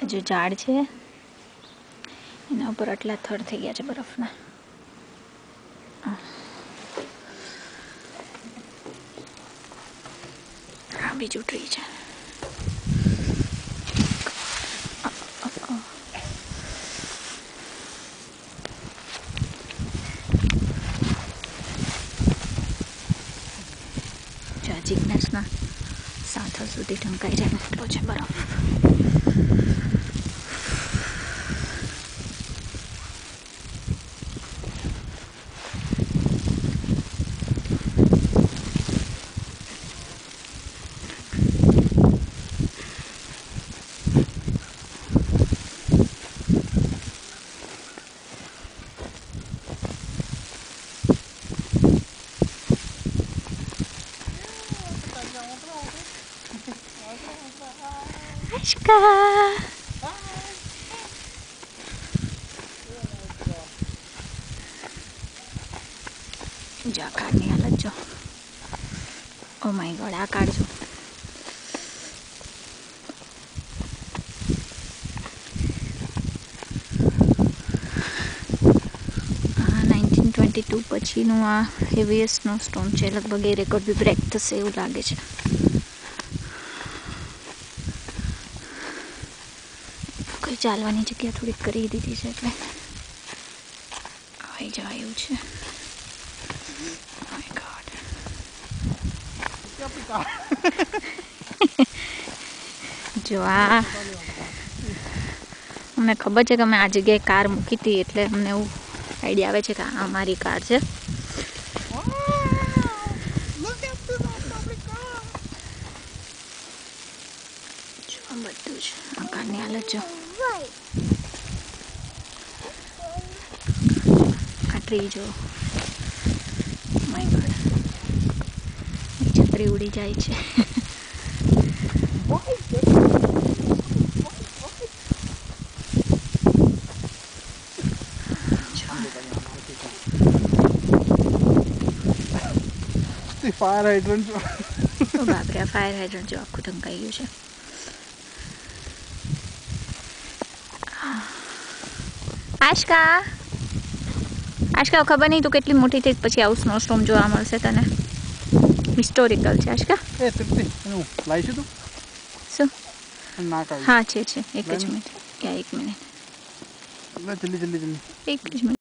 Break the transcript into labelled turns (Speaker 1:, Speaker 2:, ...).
Speaker 1: जो झाड़ है एना पर आटला थर थई गया है बरफना। आ बीजू ट्री है। जिग्नेशना साथ सुधी ढंकाई जाए એટલો છે બરફ। Aşka. जो काढ़नी हालत जो। ओ माय गॉड आ काढ़ जो। 1922 पछीनु आ हेवीएस्ट स्नो स्टॉर्म छे। लगभग ए रेकॉर्ड भी ब्रेक थशे एवुं लागे छे। कोई चालवानी जग्या थोड़ी करी दीधी छे એટલે આવી જવાયું છે। માય ગॉड જો આ અમને ખબર છે કે અમે આ જગ્યાએ કાર મૂકી હતી એટલે અમને એવું આઈડિયા આવે છે કે આ અમારી કાર છે। જો બધું જ આ કારની હાલત જો। આ ટ્રી જો માય ગॉड છત્રી ઉડી જાય છે।
Speaker 2: फायर हाइड्रेंट जो
Speaker 1: ओ बाप रे फायर हाइड्रेंट जो आखું ઢંકાઈ ગયું છે। આશકા આશકા ખબર નહીં તું કેટલી મોટી થઈ પછી આવું સ્નોસ્ટોર્મ જોવા મળશે તને। હિસ્ટોરિકલ છે આશકા।
Speaker 2: એ તૃપ્તિ હું લાઈશું તું
Speaker 1: શું
Speaker 2: ના કાઈ
Speaker 1: હા છે એક જ મિનિટ क्या एक मिनट
Speaker 2: जल्दी जल्दी जल्दी
Speaker 1: एक मिनट।